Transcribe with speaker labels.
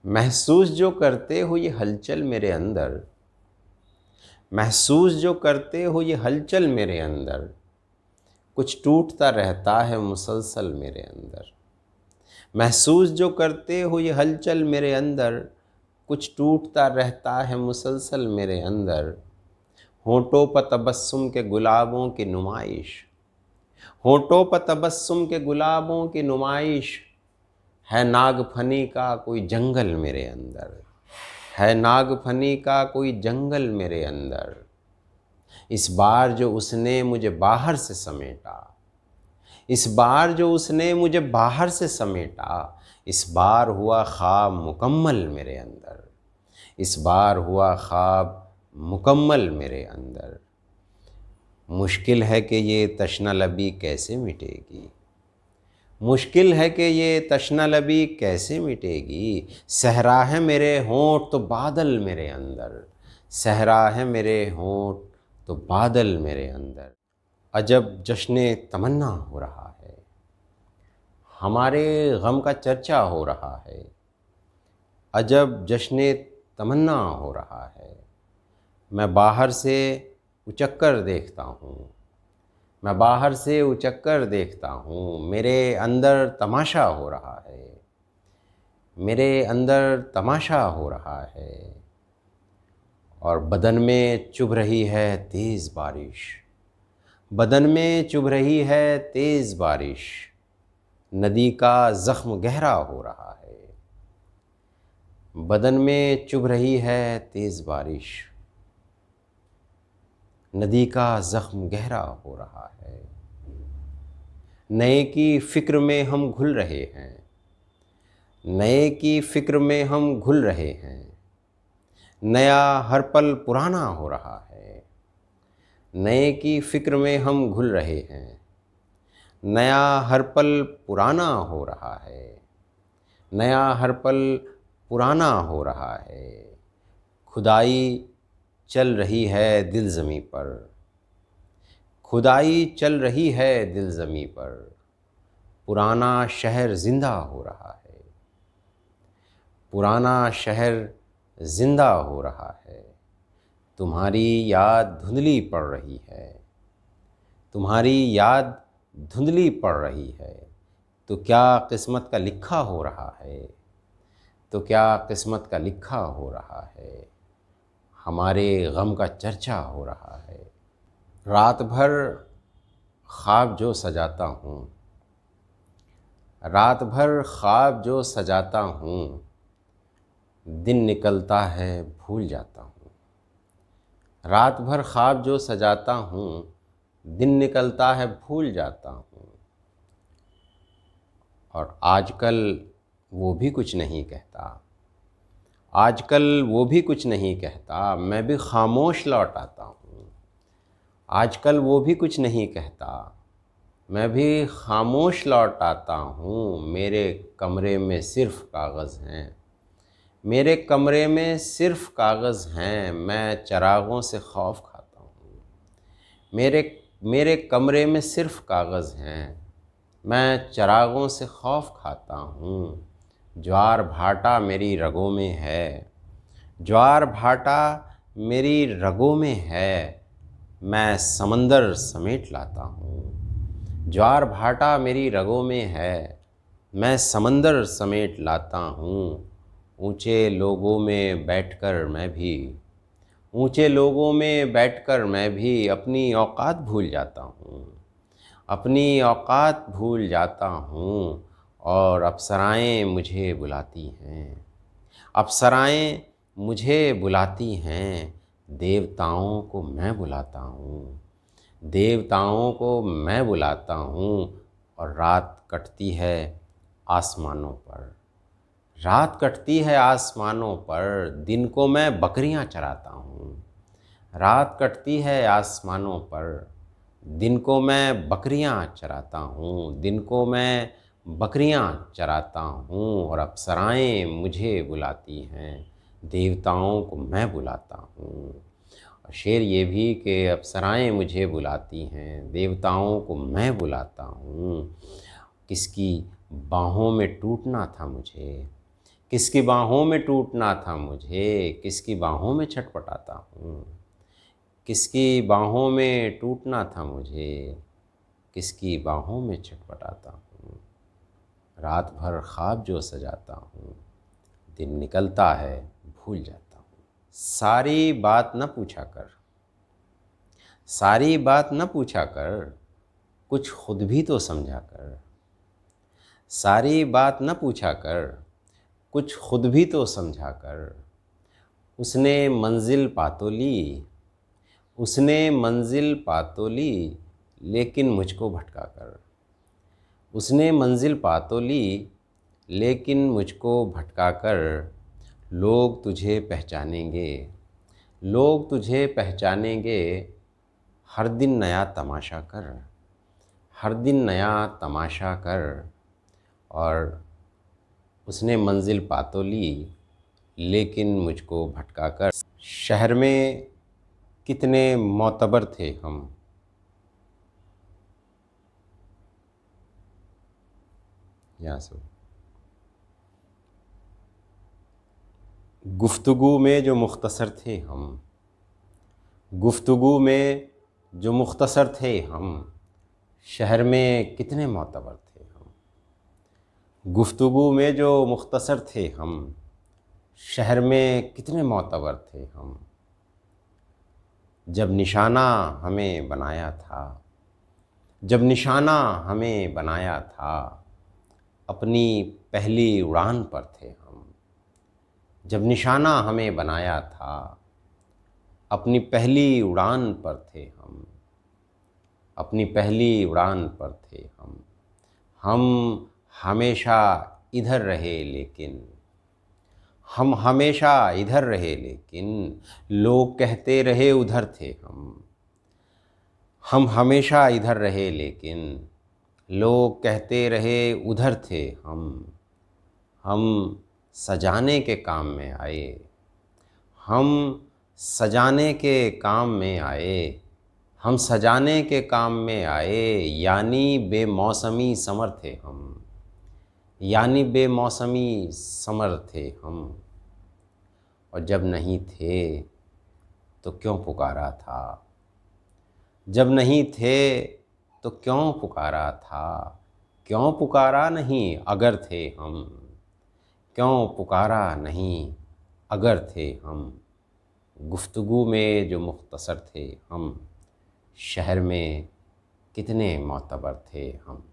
Speaker 1: महसूस जो करते हो ये हलचल मेरे अंदर, महसूस जो करते हो ये हलचल मेरे अंदर, कुछ टूटता रहता है मुसलसल मेरे अंदर। महसूस जो करते हो ये हलचल मेरे अंदर, कुछ टूटता रहता है मुसलसल मेरे अंदर। होठों पर तबस्सुम के गुलाबों की नुमाइश, होठों पर तबस्सुम के गुलाबों की नुमाइश, है नागफनी का कोई जंगल मेरे अंदर, है नागफनी का कोई जंगल मेरे अंदर। इस बार जो उसने मुझे बाहर से समेटा, इस बार जो उसने मुझे बाहर से समेटा, इस बार हुआ ख्वाब मुकम्मल मेरे अंदर, इस बार हुआ ख्वाब मुकम्मल मेरे अंदर। मुश्किल है कि ये तशना लबी कैसे मिटेगी, मुश्किल है कि ये तशना लबी कैसे मिटेगी। सहरा है मेरे होंठ तो बादल मेरे अंदर, सहरा है मेरे होंठ तो बादल मेरे अंदर। अजब जश्न तमन्ना हो रहा है, हमारे गम का चर्चा हो रहा है। अजब जश्न तमन्ना हो रहा है। मैं बाहर से उचक्कर देखता हूँ, मैं बाहर से उचक्कर देखता हूँ। मेरे अंदर तमाशा हो रहा है, मेरे अंदर तमाशा हो रहा है। और बदन में चुभ रही है तेज़ बारिश, बदन में चुभ रही है तेज़ बारिश। नदी का ज़ख्म गहरा हो रहा है, बदन में चुभ रही है तेज़ बारिश। नदी का ज़ख्म गहरा हो रहा है। नए की फ़िक्र में हम घुल रहे हैं, नए की फ़िक्र में हम घुल रहे हैं। नया हर पल पुराना हो रहा है, नए की फ़िक्र में हम घुल रहे हैं। नया हर पल पुराना हो रहा है, नया हर पल पुराना हो रहा है। खुदाई चल रही है दिल ज़मीं पर, खुदाई चल रही है दिल ज़मीं पर। पुराना शहर ज़िंदा हो रहा है, पुराना शहर ज़िंदा हो रहा है। तुम्हारी याद धुंधली पड़ रही है, तुम्हारी याद धुंधली पड़ रही है। तो क्या किस्मत का लिखा हो रहा है, तो क्या किस्मत का लिखा हो रहा है। हमारे गम का चर्चा हो रहा है। रात भर ख्वाब जो सजाता हूँ, रात भर ख्वाब जो सजाता हूँ, दिन निकलता है भूल जाता हूँ। रात भर ख्वाब जो सजाता हूँ, दिन निकलता है भूल जाता हूँ। और आजकल वो भी कुछ नहीं कहता, आजकल वो भी कुछ नहीं कहता, मैं भी खामोश लौट आता हूँ। आजकल वो भी कुछ नहीं कहता, मैं भी खामोश लौट आता हूँ। मेरे कमरे में सिर्फ़ कागज़ हैं, मेरे कमरे में सिर्फ़ कागज़ हैं। मैं चिरागों से खौफ खाता हूँ, मेरे मेरे कमरे में सिर्फ़ कागज़ हैं। मैं चिरागों से खौफ खाता हूँ। ज्वार भाटा मेरी रगों में है, ज्वार भाटा मेरी रगों में है। मैं समंदर समेट लाता हूँ, ज्वार भाटा मेरी रगों में है। मैं समंदर समेट लाता हूँ। ऊंचे लोगों में बैठकर मैं भी, ऊंचे लोगों में बैठकर मैं भी अपनी औकात भूल जाता हूँ, अपनी औकात भूल जाता हूँ। और अप्सराएँ मुझे बुलाती हैं, अप्सराएँ मुझे बुलाती हैं। देवताओं को मैं बुलाता हूँ, देवताओं को मैं बुलाता हूँ। और रात कटती है आसमानों पर, रात कटती है आसमानों पर। दिन को मैं बकरियां चराता हूँ, रात कटती है आसमानों पर। दिन को मैं बकरियां चराता हूँ, दिन को मैं बकरियां चराता हूँ। और अप्सराएँ मुझे बुलाती हैं, देवताओं को मैं बुलाता हूँ। और शेर ये भी कि अप्सराएँ मुझे बुलाती हैं, देवताओं को मैं बुलाता हूँ। किसकी बाहों में टूटना था मुझे, किसकी बाहों में टूटना था मुझे, किसकी बाहों में छटपटाता हूँ। किसकी बाहों में टूटना था मुझे, किसकी बाहों में छटपटाता हूँ। रात भर ख्वाब जो सजाता हूँ, दिन निकलता है भूल जाता हूँ। सारी बात न पूछा कर, सारी बात न पूछा कर, कुछ खुद भी तो समझा कर। सारी बात न पूछा कर, कुछ खुद भी तो समझा कर। उसने मंजिल पा तो ली, उसने मंजिल पा तो ली, लेकिन मुझको भटका कर। उसने मंजिल पा तो ली, लेकिन मुझको भटका कर। लोग तुझे पहचानेंगे, लोग तुझे पहचानेंगे। हर दिन नया तमाशा कर, हर दिन नया तमाशा कर। और उसने मंजिल पा तो ली, लेकिन मुझको भटका कर। शहर में कितने मोतबर थे हम, यहाँ से गुफ्तगू में जो मुख्तसर थे हम, गुफ्तगू में जो मुख्तसर थे हम। शहर में कितने मोतबर थे हम, गुफ्तगू में जो मुख्तसर थे हम। शहर में कितने मोतबर थे हम। जब निशाना हमें बनाया था, जब निशाना हमें बनाया था, अपनी पहली उड़ान पर थे हम। जब निशाना हमें बनाया था, अपनी पहली उड़ान पर थे हम। अपनी पहली उड़ान पर थे हम। हम हमेशा इधर रहे लेकिन, हम हमेशा इधर रहे लेकिन, लोग कहते रहे उधर थे हम। हम हमेशा इधर रहे लेकिन, लोग कहते रहे उधर थे हम। हम सजाने के काम में आए, हम सजाने के काम में आए। हम सजाने के काम में आए, यानी बेमौसमी समर थे हम। यानी बेमौसमी समर थे हम। और जब नहीं थे तो क्यों पुकारा था, जब नहीं थे तो क्यों पुकारा था। क्यों पुकारा नहीं अगर थे हम, क्यों पुकारा नहीं अगर थे हम। गुफ्तगू में जो मुख्तसर थे हम, शहर में कितने मोतबर थे हम।